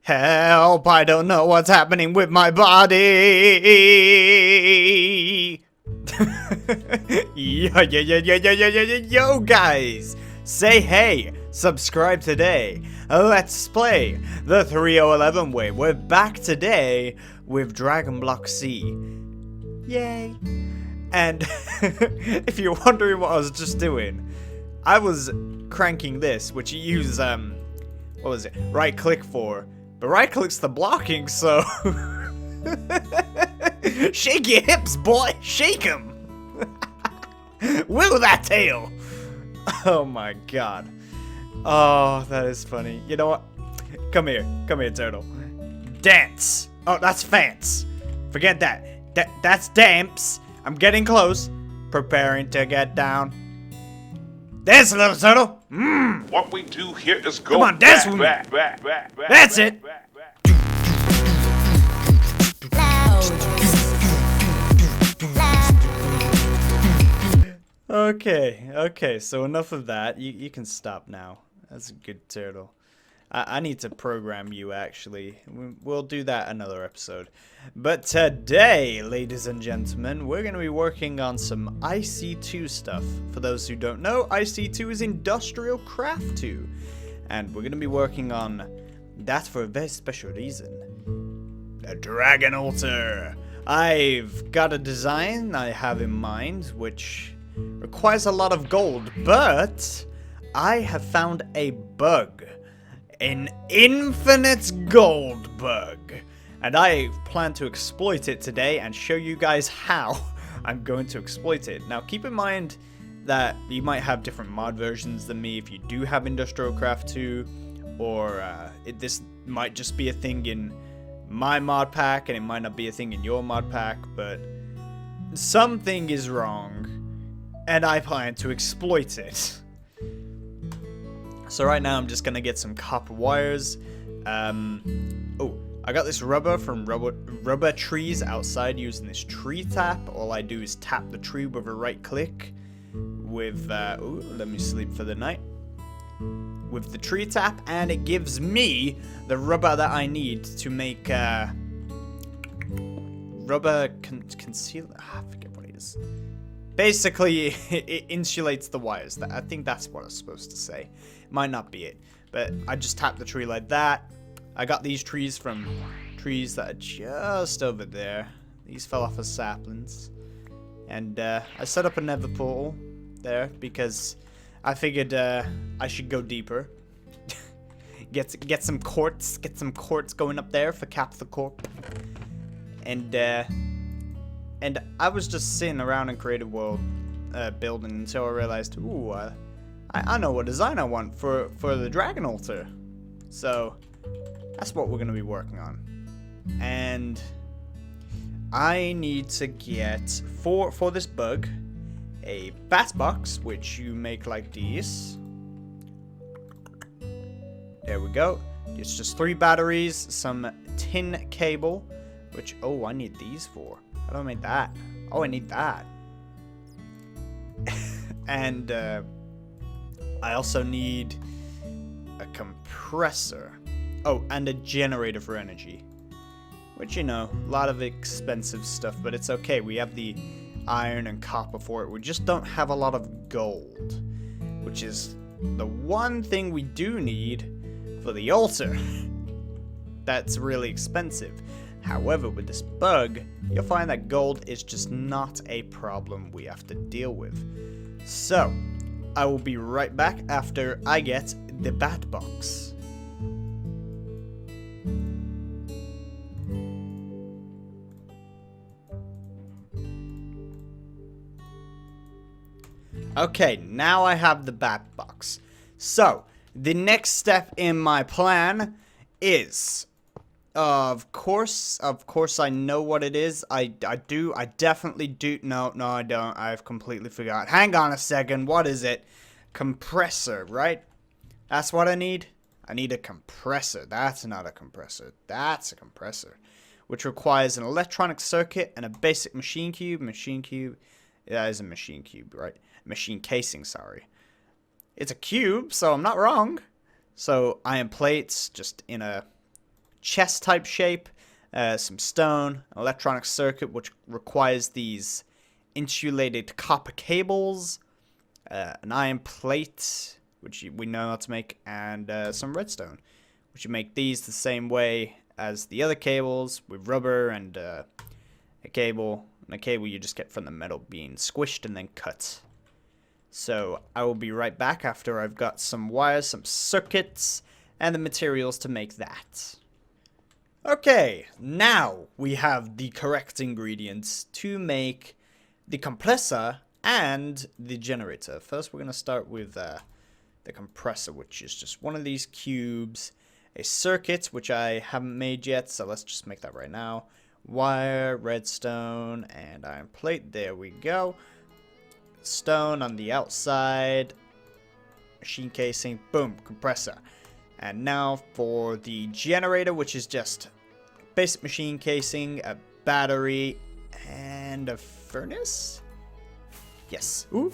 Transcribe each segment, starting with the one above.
Help, I don't know what's happening with my body. Yo, guys. Say hey, subscribe today. Let's play the 3011 way. We're back today with Dragon Block C. Yay. And if you're wondering what I was just doing, I was cranking this, which you use, what was it? Right click for. But right click's the blocking, so shake your hips, boy. Shake 'em. Wiggle that tail. Oh my god. Oh, that is funny. You know what? Come here, turtle. Dance. Oh, that's fance. Forget that. That's dance. I'm getting close. Preparing to get down. Dance, little turtle. What we do here is go Come on, dance back, with me. back. That's it. Okay, so enough of that. You can stop now. That's a good turtle. I need to program you, actually. We'll do that another episode. But today, ladies and gentlemen, we're going to be working on some IC2 stuff. For those who don't know, IC2 is Industrial Craft 2. And we're going to be working on that for a very special reason. A Dragon Altar. I've got a design I have in mind, which requires a lot of gold, but I have found a bug. An infinite gold bug. And I plan to exploit it today and show you guys how I'm going to exploit it. Now keep in mind that you might have different mod versions than me if you do have Industrial Craft 2, or this might just be a thing in my mod pack and it might not be a thing in your mod pack, but something is wrong and I plan to exploit it. So right now I'm just gonna get some copper wires. Oh, I got this rubber from rubber trees outside using this tree tap. All I do is tap the tree with a right click with, ooh, let me sleep for the night. With the tree tap, and it gives me the rubber that I need to make, rubber concealer. I forget what it is. Basically, it insulates the wires. I think that's what I was supposed to say. Might not be it, but I just tapped the tree like that. I got these trees from trees that are just over there. These fell off as saplings. And I set up a nether portal there because I figured I should go deeper. get some quartz going up there for Cap the Corp. And I was just sitting around in Creative World building until I realized, ooh, I know what design I want for the Dragon Altar. So that's what we're going to be working on. And I need to get, for this bug, a bat box, which you make like these. There we go. It's just 3 batteries, some tin cable, which, oh, I need these for. How do I make that? Oh, I need that. And I also need a compressor. Oh, and a generator for energy. Which, you know, a lot of expensive stuff, but it's okay. We have the iron and copper for it. We just don't have a lot of gold, which is the one thing we do need for the altar. That's really expensive. However, with this bug, you'll find that gold is just not a problem we have to deal with. So, I will be right back after I get the bat box. Okay, now I have the bat box. So, the next step in my plan is, of course I know what it is. I definitely do. No, I don't. I've completely forgot. Hang on a second. What is it? Compressor, right? That's what I need. I need a compressor. That's not a compressor. That's a compressor. Which requires an electronic circuit and a basic machine cube. Machine cube. That is a machine cube, right? Machine casing, sorry. It's a cube, so I'm not wrong. So iron plates just in a chest type shape, some stone, electronic circuit which requires these insulated copper cables, an iron plate which we know how to make, and some redstone, which you make these the same way as the other cables with rubber and a cable. And a cable you just get from the metal being squished and then cut. So I will be right back after I've got some wires, some circuits, and the materials to make that. Okay, now we have the correct ingredients to make the compressor and the generator. First, we're going to start with the compressor, which is just one of these cubes, a circuit, which I haven't made yet, so let's just make that right now. Wire, redstone, and iron plate. There we go. Stone on the outside. Machine casing. Boom. Compressor. And now for the generator, which is just basic machine casing, a battery, and a furnace? Yes. Ooh.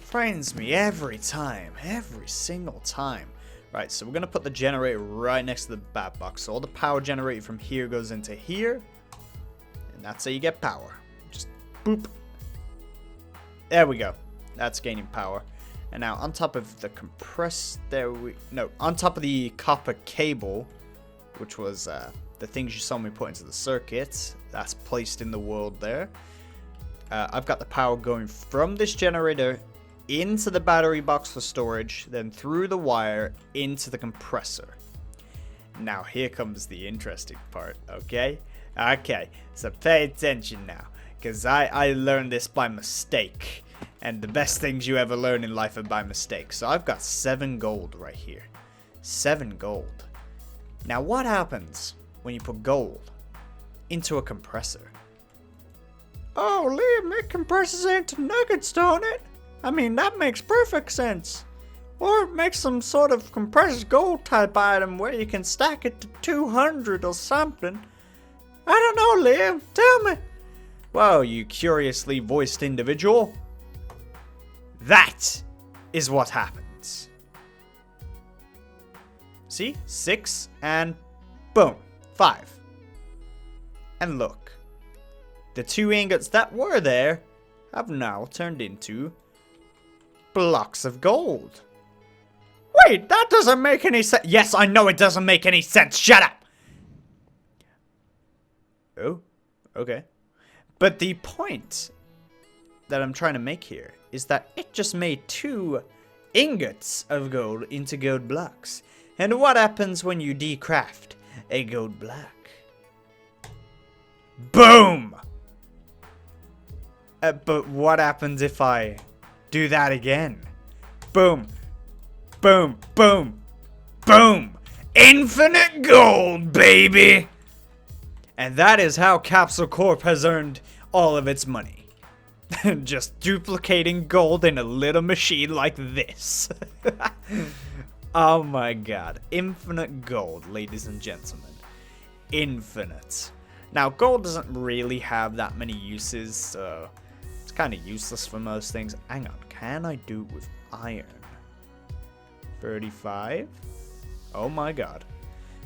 Frightens me every time. Every single time. Right, so we're going to put the generator right next to the bat box. So all the power generated from here goes into here. And that's how you get power. Just boop. There we go. That's gaining power. And now on top of the on top of the copper cable, which was the things you saw me put into the circuit, that's placed in the world there. I've got the power going from this generator into the battery box for storage, then through the wire into the compressor. Now here comes the interesting part, okay? Okay, so pay attention now, because I learned this by mistake, and the best things you ever learn in life are by mistake. So I've got 7 gold right here. 7 gold. Now what happens when you put gold into a compressor? Oh, Liam, it compresses into nuggets, don't it? I mean, that makes perfect sense. Or it makes some sort of compressed gold type item where you can stack it to 200 or something. I don't know, Liam. Tell me. Well, you curiously voiced individual. That is what happens. See? 6 and boom. 5. And look. The 2 ingots that were there have now turned into blocks of gold. Wait, that doesn't make any sense. Yes, I know it doesn't make any sense. Shut up. Oh, okay. But the point that I'm trying to make here is that it just made 2 ingots of gold into gold blocks. And what happens when you decraft a gold block? Boom! But what happens if I do that again? Boom. Boom. Boom. Boom. Infinite gold, baby! And that is how Capsule Corp has earned all of its money. Just duplicating gold in a little machine like this. Oh my god. Infinite gold, ladies and gentlemen. Infinite. Now, gold doesn't really have that many uses, so it's kind of useless for most things. Hang on, can I do it with iron? 35? Oh my god.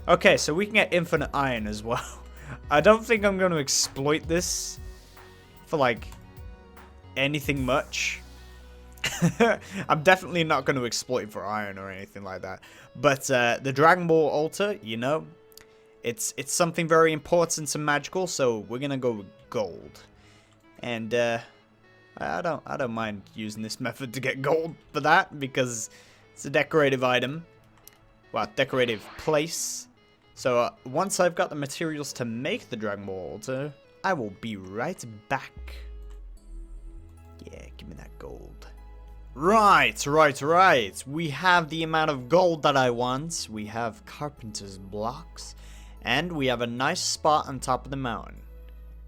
Okay, so we can get infinite iron as well. I don't think I'm going to exploit this for, like, anything much. I'm definitely not going to exploit it for iron or anything like that. But the Dragon Ball altar, you know, it's something very important and magical, so we're going to go with gold. And I don't mind using this method to get gold for that, because it's a decorative item. Well, decorative place. So once I've got the materials to make the Dragon Ball altar, I will be right back. Yeah, give me that gold. Right. We have the amount of gold that I want. We have carpenter's blocks. And we have a nice spot on top of the mountain.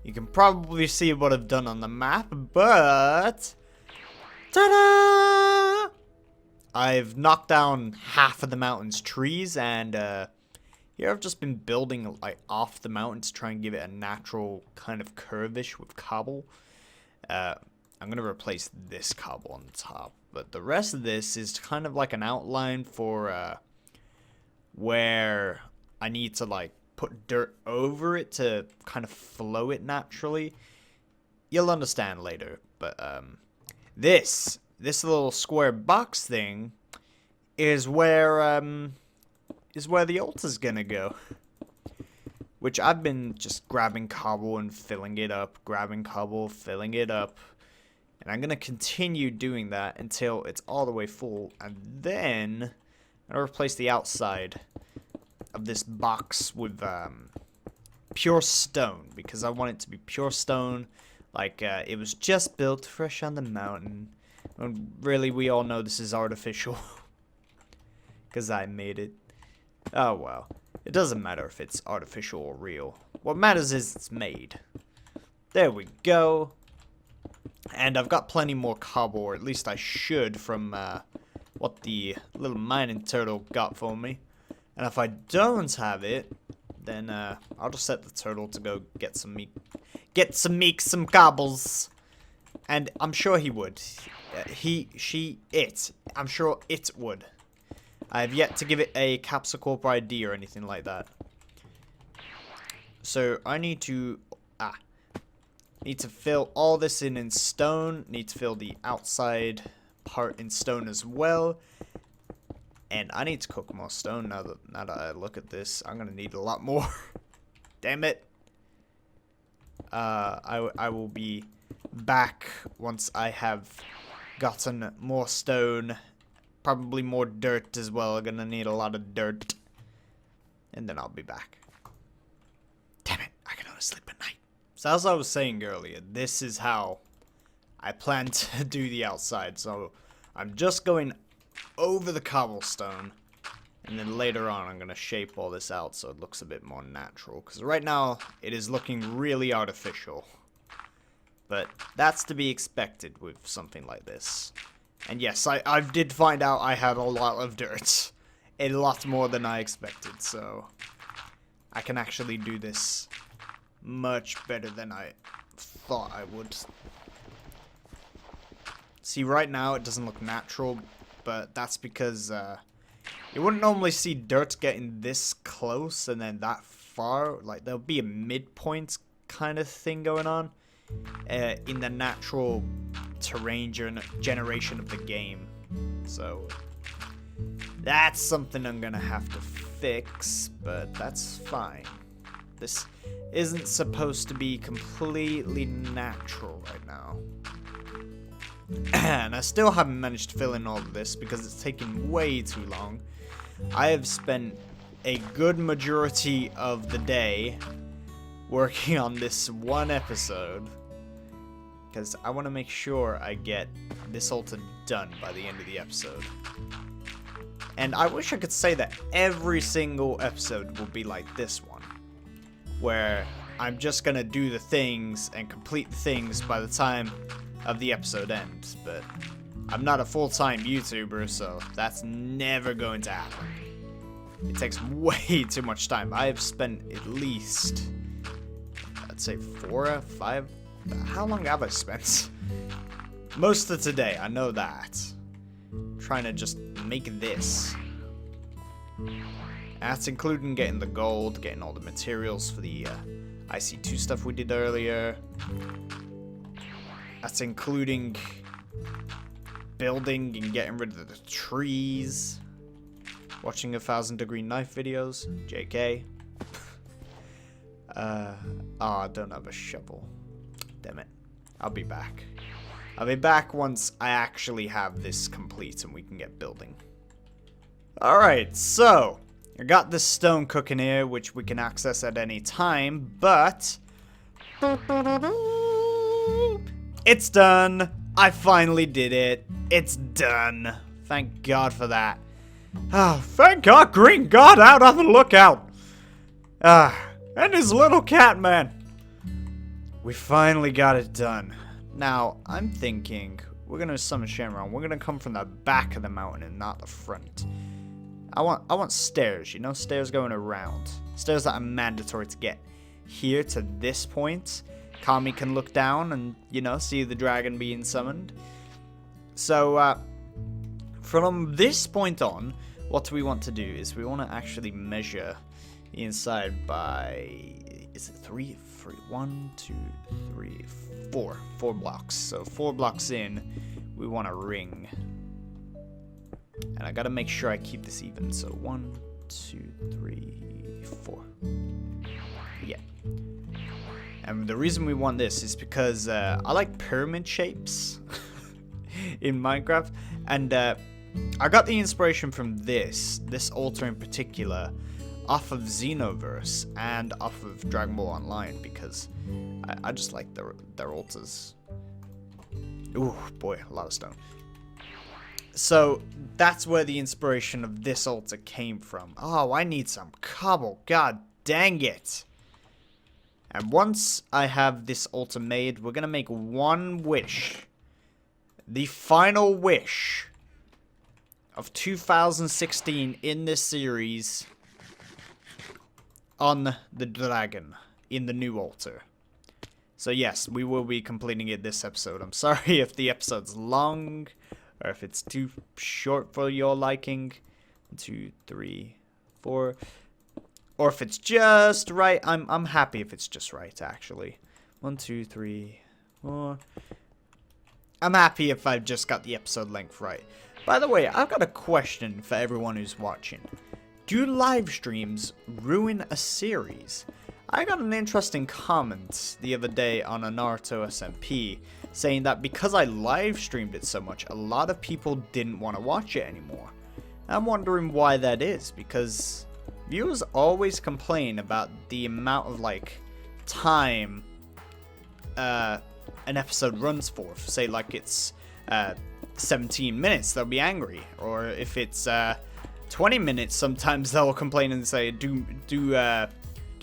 You can probably see what I've done on the map, but... ta-da! I've knocked down half of the mountain's trees, and here I've just been building like off the mountain to try and give it a natural kind of curvish with cobble. I'm going to replace this cobble on the top, but the rest of this is kind of like an outline for where I need to like put dirt over it to kind of flow it naturally. You'll understand later, but this little square box thing is where the altar's gonna go. Which I've been just grabbing cobble and filling it up, grabbing cobble, filling it up. And I'm gonna continue doing that until it's all the way full, and then I'm gonna replace the outside of this box with pure stone, because I want it to be pure stone, like it was just built fresh on the mountain. And really, we all know this is artificial, because I made it. Oh well, it doesn't matter if it's artificial or real. What matters is it's made. There we go. And I've got plenty more cobble, or at least I should, from what the little mining turtle got for me. And if I don't have it, then I'll just set the turtle to go get some meat. Get some cobbles. And I'm sure he would. I'm sure it would. I have yet to give it a Capsule Corp ID or anything like that. So I need to fill all this in stone. Need to fill the outside part in stone as well. And I need to cook more stone now that I look at this. I'm gonna need a lot more. Damn it. I will be back once I have gotten more stone. Probably more dirt as well. I'm gonna need a lot of dirt. And then I'll be back. Damn it, I can only sleep at night. So as I was saying earlier, this is how I plan to do the outside. So I'm just going over the cobblestone. And then later on I'm gonna shape all this out so it looks a bit more natural. Because right now it is looking really artificial. But that's to be expected with something like this. And yes, I did find out I had a lot of dirt. A lot more than I expected, so I can actually do this much better than I thought I would. See, right now it doesn't look natural, but that's because you wouldn't normally see dirt getting this close and then that far. Like, there'll be a midpoint kind of thing going on in the natural terrain generation of the game. So that's something I'm gonna have to fix, but that's fine. This isn't supposed to be completely natural right now. And I still haven't managed to fill in all of this because it's taking way too long. I have spent a good majority of the day working on this one episode because I want to make sure I get this altar done by the end of the episode. And I wish I could say that every single episode will be like this one, where I'm just gonna do the things and complete the things by the time of the episode ends, but I'm not a full-time YouTuber, so that's never going to happen. It takes way too much time. I have spent at least, I'd say 4 or 5, how long have I spent? Most of today, I know that. Trying to just make this. That's including getting the gold, getting all the materials for the IC2 stuff we did earlier. That's including building and getting rid of the trees. Watching 1,000-degree knife videos. JK. I don't have a shovel. Damn it. I'll be back. I'll be back once I actually have this complete and we can get building. Alright, so I got this stone cooking here, which we can access at any time, but it's done. I finally did it. It's done. Thank God for that. Oh, thank God, Green God out on the lookout. And his little cat man. We finally got it done. Now, I'm thinking we're gonna summon SHENRON. We're gonna come from the back of the mountain and not the front. I want stairs, you know, stairs going around. Stairs that are mandatory to get here to this point. Kami can look down and, you know, see the dragon being summoned. So, from this point on, what we want to do is we want to actually measure the inside by, is it 3? 1, 2, 3, 4. 4 blocks. So 4 blocks in, we want a ring. And I gotta make sure I keep this even. So 1, 2, 3, 4. Yeah. And the reason we want this is because I like pyramid shapes in Minecraft. And I got the inspiration from this altar in particular, off of Xenoverse and off of Dragon Ball Online, because I just like their altars. Ooh, boy, a lot of stone. So that's where the inspiration of this altar came from. Oh, I need some cobble. God dang it. And once I have this altar made, we're going to make one wish. The final wish of 2016 in this series on the dragon in the new altar. So yes, we will be completing it this episode. I'm sorry if the episode's long or if it's too short for your liking. 1, 2, 3, 4. Or if it's just right. I'm happy if it's just right, actually. 1, 2, 3, 4. I'm happy if I've just got the episode length right. By the way, I've got a question for everyone who's watching. Do live streams ruin a series? I got an interesting comment the other day on a Naruto SMP saying that because I live streamed it so much, a lot of people didn't want to watch it anymore. I'm wondering why that is, because viewers always complain about the amount of time an episode runs for. Say like it's 17 minutes, they'll be angry, or if it's 20 minutes, sometimes they'll complain and say do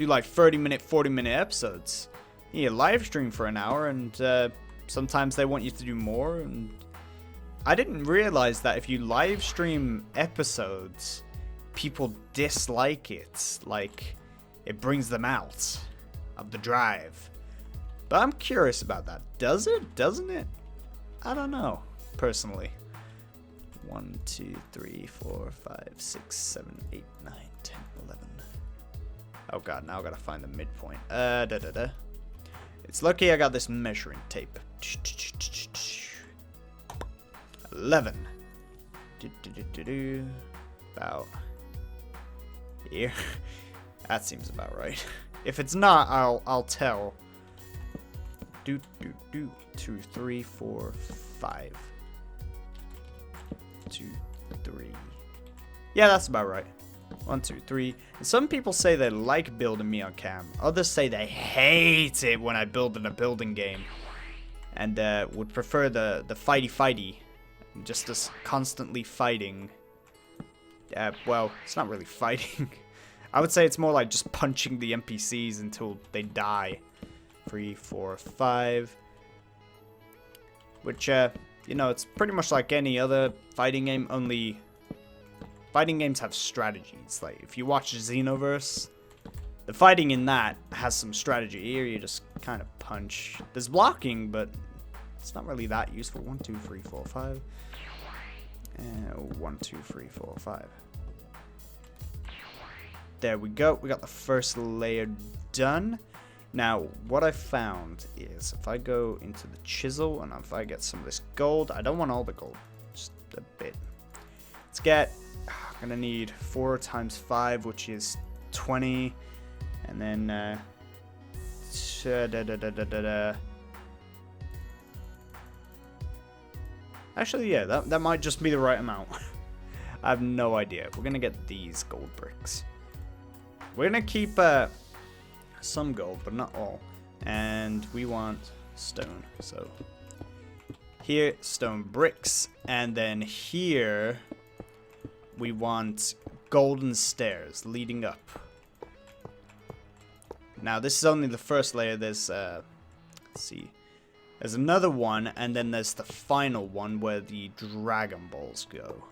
like 30-minute, 40-minute episodes. Yeah, live stream for an hour, and sometimes they want you to do more. And I didn't realize that if you live stream episodes, people dislike it. Like, it brings them out of the drive. But I'm curious about that. Does it? Doesn't it? I don't know, personally. 1, 2, 3, 4, 5, 6, 7, 8, 9, 10, 11. Oh god, now I gotta find the midpoint. It's lucky I got this measuring tape. 11. About here. That seems about right. If it's not, I'll tell. 2, 3, 4, 5. 2, 3. Yeah, that's about right. 1, 2, 3. And some people say they like building me on cam. Others say they hate it when I build in a building game, and would prefer the fighty, just us constantly fighting. Well, it's not really fighting. I would say it's more like just punching the NPCs until they die. 3, 4, 5. Which, you know, it's pretty much like any other fighting game, only fighting games have strategies. Like, if you watch Xenoverse, the fighting in that has some strategy. Here, you just kind of punch. There's blocking, but it's not really that useful. 1, 2, 3, 4, 5. 1, 2, 3, 4, 5. There we go. We got the first layer done. Now, what I found is if I go into the chisel and if I get some of this gold, I don't want all the gold, just a bit. Let's get, I'm gonna need 4 times 5, which is 20, and then, actually, yeah, that might just be the right amount. I have no idea. We're gonna get these gold bricks. We're gonna keep, some gold, but not all. And we want stone. So here, stone bricks. And then here, we want golden stairs leading up. Now, this is only the first layer. There's, let's see. There's another one, and then there's the final one where the Dragon Balls go.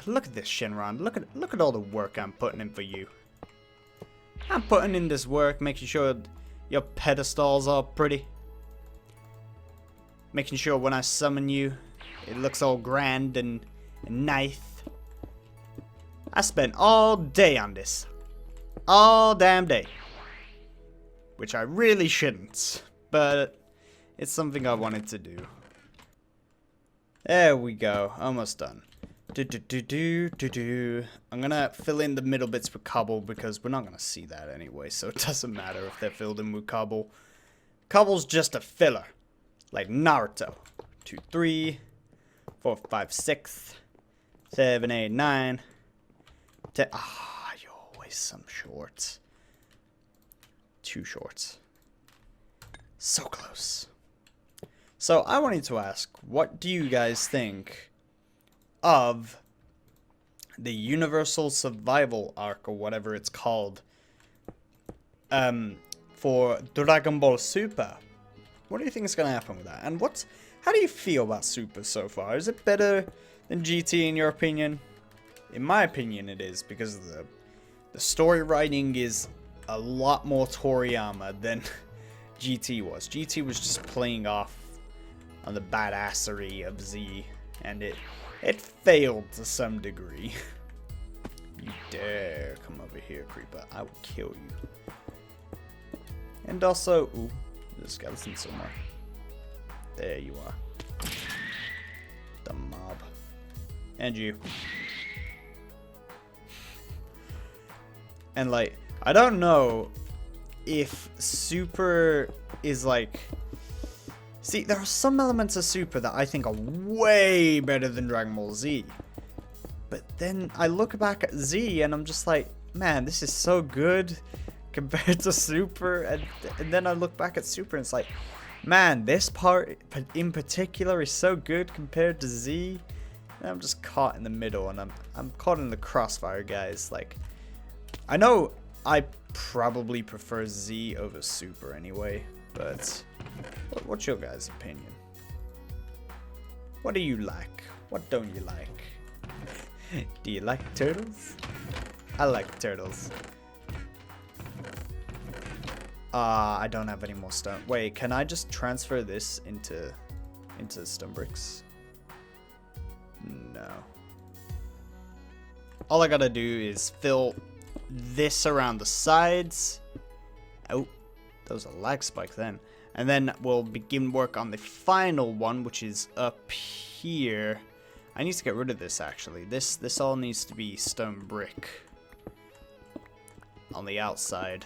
Look at this, Shenron. Look at all the work I'm putting in for you. I'm putting in this work, making sure your pedestals are pretty. Making sure when I summon you, it looks all grand and nice. I spent all day on this. All damn day. Which I really shouldn't, but it's something I wanted to do. There we go, almost done. I'm gonna fill in the middle bits with cobble because we're not gonna see that anyway, so it doesn't matter if they're filled in with cobble. Cobble's just a filler, like Naruto. 2, 3, 4, 5, 6, 7, 8, 9, 10. Ah, you always some shorts. 2 shorts. So close. So I wanted to ask, what do you guys think of the Universal Survival Arc, or whatever it's called, for Dragon Ball Super? What do you think is going to happen with that? And how do you feel about Super so far? Is it better than GT in your opinion? In my opinion it is, because the story writing is a lot more Toriyama than GT was. GT was just playing off on the badassery of Z, and it failed to some degree. You dare come over here, creeper. I will kill you. And also, ooh, there's a skeleton somewhere. There you are. The mob. And you. And like, I don't know if Super is like... See, there are some elements of Super that I think are way better than Dragon Ball Z. But then I look back at Z and I'm just like, man, this is so good compared to Super. And then I look back at Super and it's like, man, this part in particular is so good compared to Z. And I'm just caught in the middle, and I'm caught in the crossfire, guys. Like, I know I probably prefer Z over Super anyway, but what's your guys' opinion? What do you like? What don't you like? Do you like turtles? I like turtles. I don't have any more stone. Wait, can I just transfer this into stone bricks? No. All I gotta do is fill this around the sides. Oh, that was a lag spike then. And then we'll begin work on the final one, which is up here. I need to get rid of this, actually. This all needs to be stone brick on the outside.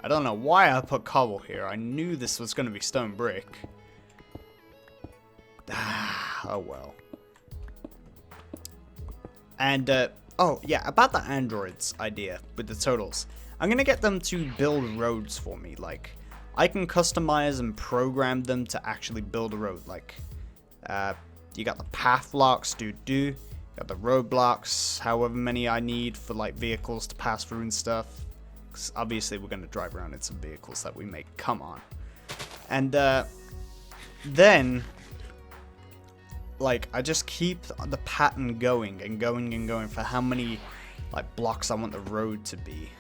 I don't know why I put cobble here. I knew this was going to be stone brick. Oh well. And, oh, yeah, about the androids idea with the totals. I'm going to get them to build roads for me. Like, I can customize and program them to actually build a road. Like, you got the path blocks, you got the road blocks, however many I need for, like, vehicles to pass through and stuff. Because obviously we're going to drive around in some vehicles that we make. Come on. And, then... like, I just keep the pattern going and going and going for how many, like, blocks I want the road to be.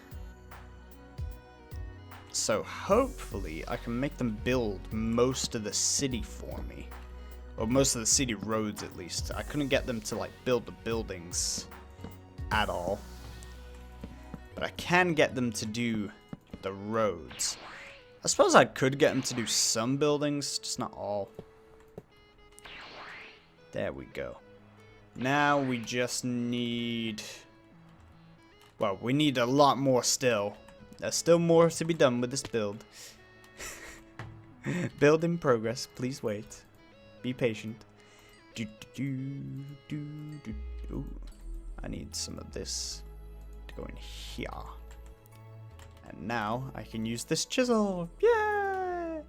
So, hopefully, I can make them build most of the city for me. Or most of the city roads, at least. I couldn't get them to, like, build the buildings at all. But I can get them to do the roads. I suppose I could get them to do some buildings, just not all. There we go. Now we just need... well, we need a lot more still. There's still more to be done with this build. Build in progress. Please wait. Be patient. Ooh, I need some of this to go in here. And now I can use this chisel. Yay!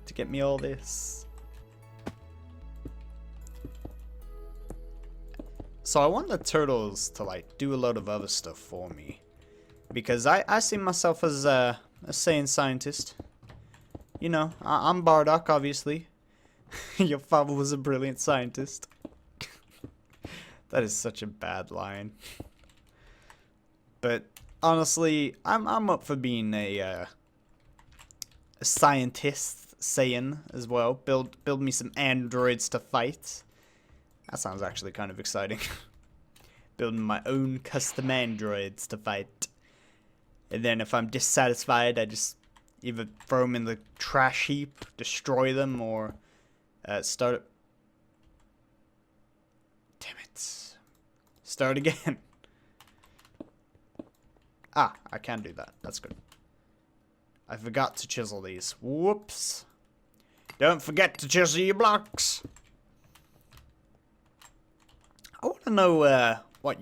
To get me all this. So I want the turtles to, like, do a load of other stuff for me. Because I see myself as a Saiyan scientist. You know, I'm Bardock, obviously. Your father was a brilliant scientist. That is such a bad line. But honestly, I'm up for being a scientist Saiyan as well. Build me some androids to fight. That sounds actually kind of exciting. Building my own custom androids to fight. And then if I'm dissatisfied, I just either throw them in the trash heap, destroy them, or start it. Damn it. Start again. Ah, I can do that. That's good. I forgot to chisel these. Whoops. Don't forget to chisel your blocks. I want to know what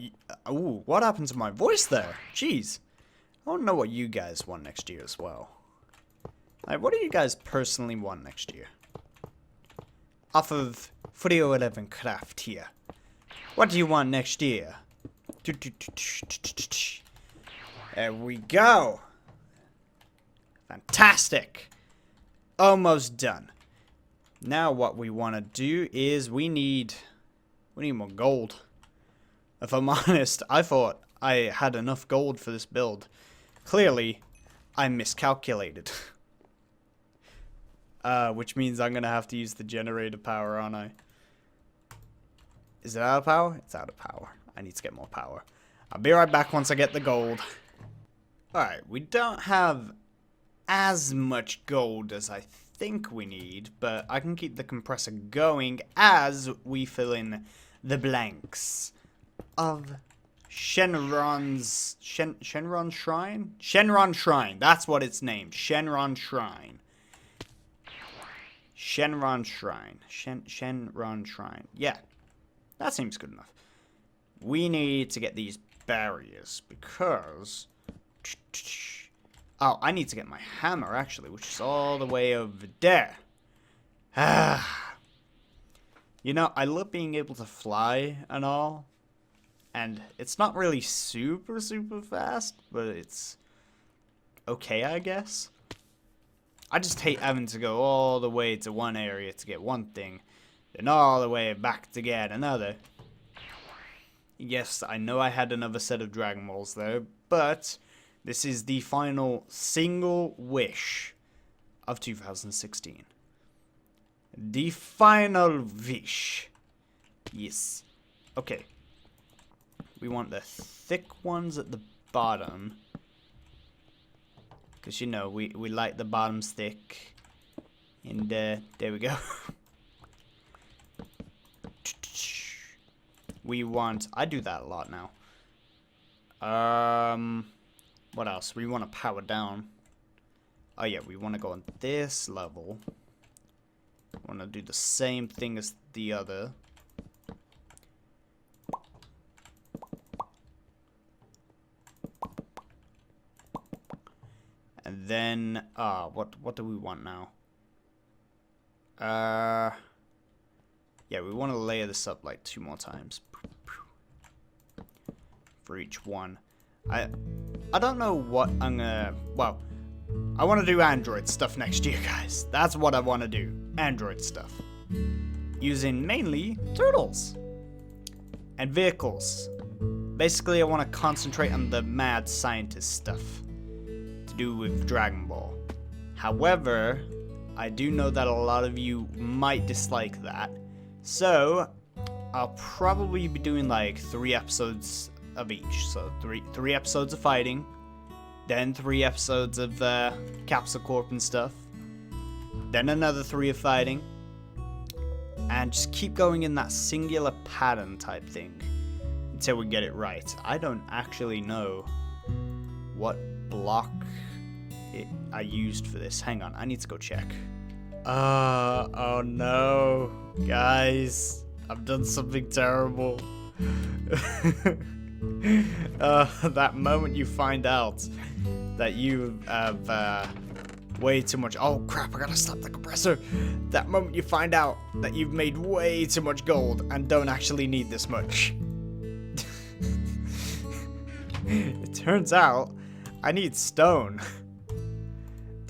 happened to my voice there? Jeez. I want to know what you guys want next year as well. Like, what do you guys personally want next year? Off of Video 11 Craft here. What do you want next year? There we go. Fantastic. Almost done. Now what we want to do is we need more gold. If I'm honest, I thought I had enough gold for this build. Clearly, I miscalculated. Which means I'm gonna have to use the generator power, aren't I? Is it out of power? It's out of power. I need to get more power. I'll be right back once I get the gold. Alright, we don't have as much gold as I think we need, but I can keep the compressor going as we fill in the blanks of Shenron's Shenron Shrine? Shenron Shrine, that's what it's named. Shenron Shrine. Shenron Shrine. Shenron Shrine. Yeah. That seems good enough. We need to get these barriers because oh, I need to get my hammer actually, which is all the way over there. You know, I love being able to fly and all. And it's not really super fast, but it's okay, I guess. I just hate having to go all the way to one area to get one thing, then all the way back to get another. Yes, I know I had another set of Dragon Balls there, but this is the final single wish of 2016. The final wish. Yes. Okay. We want the thick ones at the bottom. Because, you know, we like the bottoms thick. And, there we go. We want... I do that a lot now. What else? We want to power down. Oh, yeah, we want to go on this level. Want to do the same thing as the other. And then, what do we want now? Yeah, we want to layer this up like 2 more times. For each one. I don't know what I'm gonna... Well, I want to do Android stuff next year, guys. That's what I want to do. Android stuff. Using mainly turtles. And vehicles. Basically, I want to concentrate on the mad scientist stuff. To do with Dragon Ball. However, I do know that a lot of you might dislike that. So, I'll probably be doing like 3 episodes of each. So, three episodes of fighting. Then 3 episodes of Capsule Corp and stuff. Then another 3 of fighting. And just keep going in that singular pattern type thing. Until we get it right. I don't actually know what block I used for this. Hang on, I need to go check. Oh no. Guys, I've done something terrible. That moment you find out that you have way too much... Oh crap, I gotta stop the compressor. That moment you find out that you've made way too much gold and don't actually need this much. It turns out I need stone.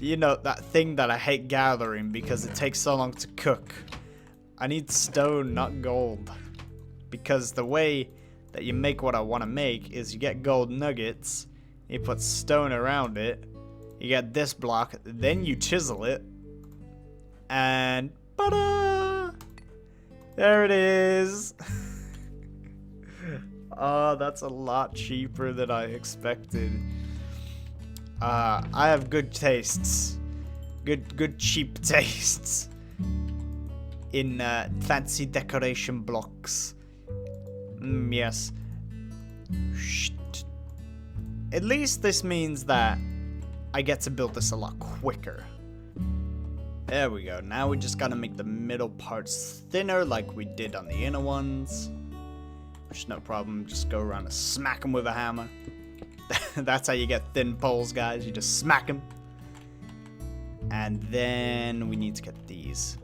You know, that thing that I hate gathering because it takes so long to cook. I need stone, not gold. Because the way that you make what I want to make is you get gold nuggets, you put stone around it, you get this block, then you chisel it, and ta-da! There it is. Oh, that's a lot cheaper than I expected. I have good tastes. Good cheap tastes. In fancy decoration blocks. Yes. Shh. At least this means that I get to build this a lot quicker. There we go. Now we just gotta make the middle parts thinner like we did on the inner ones. Which is no problem. Just go around and smack them with a hammer. That's how you get thin poles, guys. You just smack them. And then we need to get these.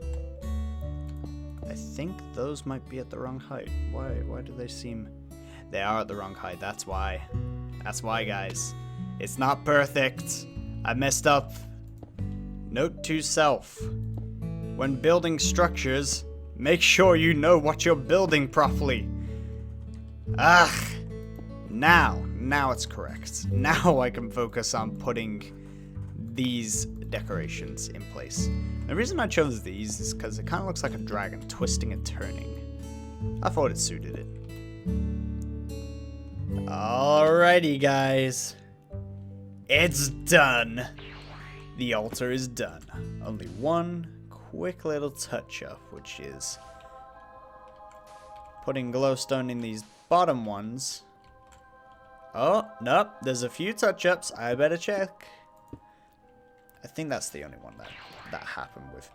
I think those might be at the wrong height. Why do they seem... They are at the wrong height. That's why. That's why, guys. It's not perfect. I messed up. Note to self. When building structures, make sure you know what you're building properly. Now it's correct. Now I can focus on putting these decorations in place. The reason I chose these is because it kind of looks like a dragon twisting and turning. I thought it suited it. Alrighty, guys. It's done. The altar is done. Only one quick little touch up, which is putting glowstone in these bottom ones. Oh, nope. There's a few touch-ups. I better check. I think that's the only one that happened with.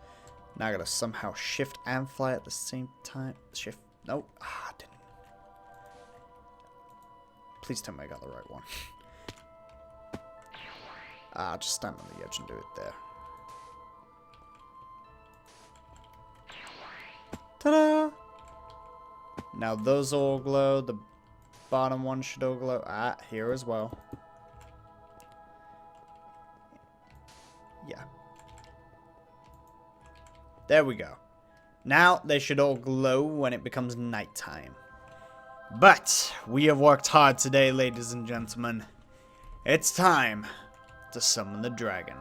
Now I gotta somehow shift and fly at the same time. Shift. Nope. I didn't. Please tell me I got the right one. I'll just stand on the edge and do it there. Ta-da! Now those all glow. The bottom one should all glow. Here as well. Yeah. There we go. Now they should all glow when it becomes nighttime. But we have worked hard today, ladies and gentlemen. It's time to summon the dragon.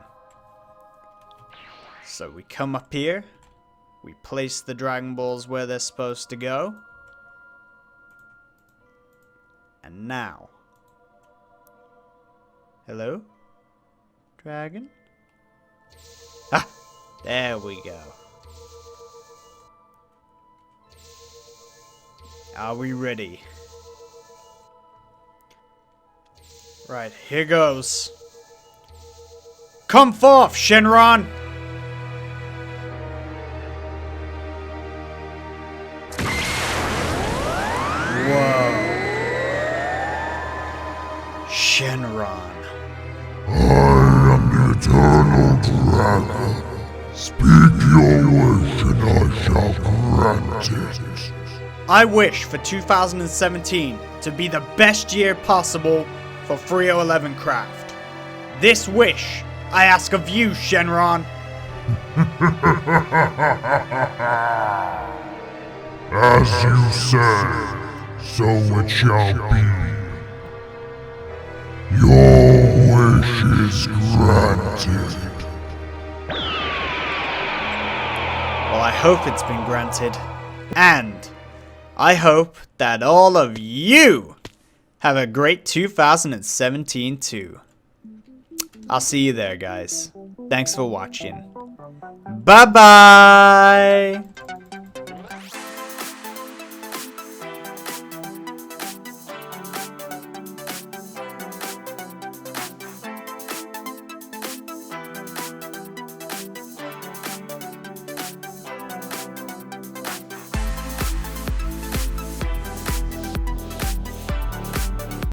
So we come up here. We place the Dragon Balls where they're supposed to go. And now. Hello? Dragon? Ah! There we go. Are we ready? Right, here goes. Come forth, Shenron! Whoa. Shenron. I am the eternal dragon. Speak your wish and I shall grant it. I wish for 2017 to be the best year possible for 3011 Craft. This wish I ask of you, Shenron. As you say, so it shall be. Your wish is granted. Well, I hope it's been granted. And I hope that all of you have a great 2017 too. I'll see you there, guys. Thanks for watching. Bye-bye!